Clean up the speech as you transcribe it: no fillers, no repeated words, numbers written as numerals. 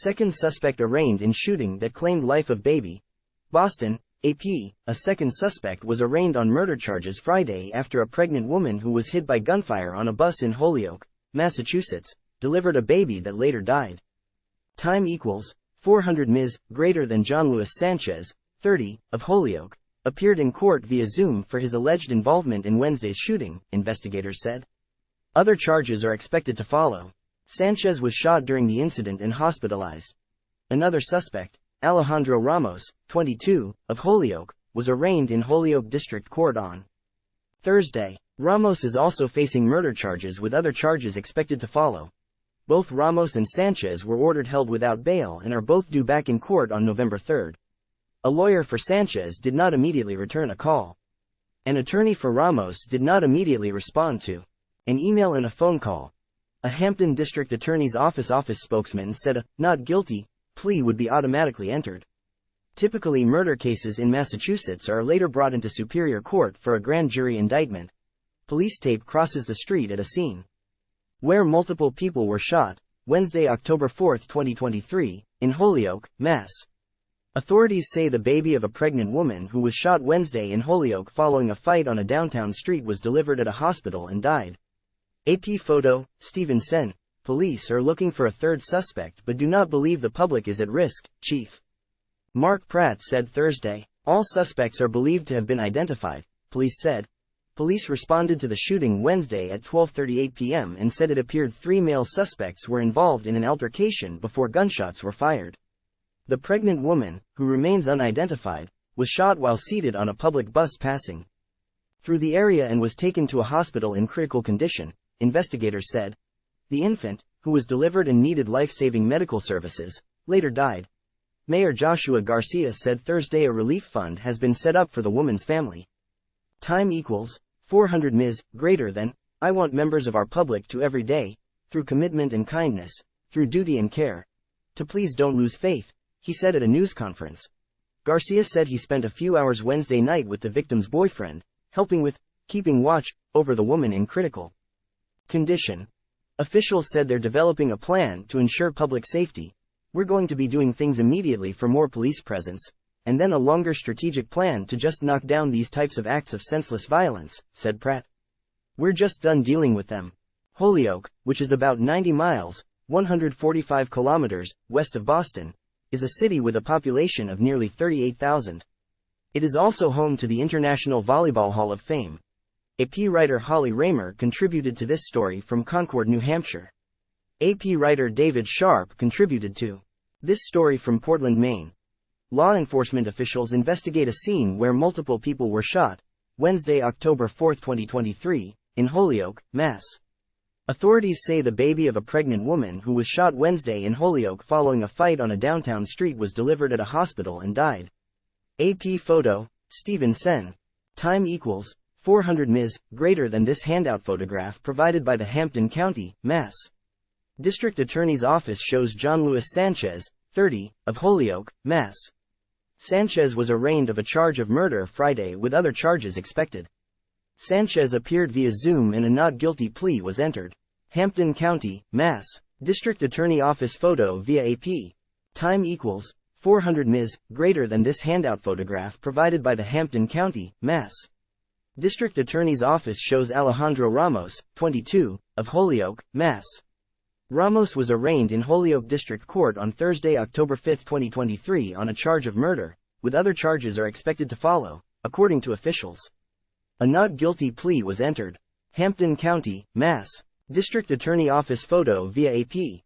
Second suspect arraigned in shooting that claimed life of baby. Boston, AP. A second suspect was arraigned on murder charges Friday after a pregnant woman who was hit by gunfire on a bus in Holyoke, Massachusetts, delivered a baby that later died. Time equals 400 Ms. greater than Johnluis Sanchez, 30, of Holyoke, appeared in court via Zoom for his alleged involvement in Wednesday's shooting, investigators said. Other charges are expected to follow. Sanchez was shot during the incident and hospitalized. Another suspect, Alejandro Ramos, 22, of Holyoke, was arraigned in Holyoke District Court on Thursday. Ramos is also facing murder charges with other charges expected to follow. Both Ramos and Sanchez were ordered held without bail and are both due back in court on November 3. A lawyer for Sanchez did not immediately return a call. An attorney for Ramos did not immediately respond to an email and a phone call. A Hampden District Attorney's office spokesman said a not guilty plea would be automatically entered. Typically, murder cases in Massachusetts are later brought into Superior Court for a grand jury indictment. Police tape crosses the street at a scene where multiple people were shot, Wednesday, October 4, 2023, in Holyoke, Mass. Authorities say the baby of a pregnant woman who was shot Wednesday in Holyoke following a fight on a downtown street was delivered at a hospital and died. AP photo, Stephen Sen. Police are looking for a third suspect but do not believe the public is at risk, Chief Mark Pratt said Thursday. All suspects are believed to have been identified, police said. Police responded to the shooting Wednesday at 12:38 p.m. and said it appeared 3 male suspects were involved in an altercation before gunshots were fired. The pregnant woman, who remains unidentified, was shot while seated on a public bus passing through the area and was taken to a hospital in critical condition, investigators said. The infant, who was delivered and needed life-saving medical services, later died. Mayor Joshua Garcia said Thursday a relief fund has been set up for the woman's family. Time equals 400 Ms. greater than, I want members of our public to every day, through commitment and kindness, through duty and care, to please don't lose faith, he said at a news conference. Garcia said he spent a few hours Wednesday night with the victim's boyfriend, helping with keeping watch over the woman in critical condition. Officials said they're developing a plan to ensure public safety. We're going to be doing things immediately for more police presence, and then a longer strategic plan to just knock down these types of acts of senseless violence, said Pratt. We're just done dealing with them. Holyoke, which is about 90 miles, 145 kilometers, west of Boston, is a city with a population of nearly 38,000. It is also home to the International Volleyball Hall of Fame. AP writer Holly Raymer contributed to this story from Concord, New Hampshire. AP writer David Sharp contributed to this story from Portland, Maine. Law enforcement officials investigate a scene where multiple people were shot, Wednesday, October 4, 2023, in Holyoke, Mass. Authorities say the baby of a pregnant woman who was shot Wednesday in Holyoke following a fight on a downtown street was delivered at a hospital and died. AP photo, Stephen Sen. Time equals 400 Ms. greater than this handout photograph provided by the Hampden County, Mass. District Attorney's Office shows Johnluis Sanchez, 30, of Holyoke, Mass. Sanchez was arraigned of a charge of murder Friday with other charges expected. Sanchez appeared via Zoom and a not guilty plea was entered. Hampden County, Mass. District Attorney Office photo via AP. Time equals 400 Ms. greater than this handout photograph provided by the Hampden County, Mass. District Attorney's Office shows Alejandro Ramos, 22, of Holyoke, Mass. Ramos was arraigned in Holyoke District Court on Thursday, October 5, 2023 on a charge of murder, with other charges are expected to follow, according to officials. A not guilty plea was entered. Hampden County, Mass. District Attorney Office photo via AP.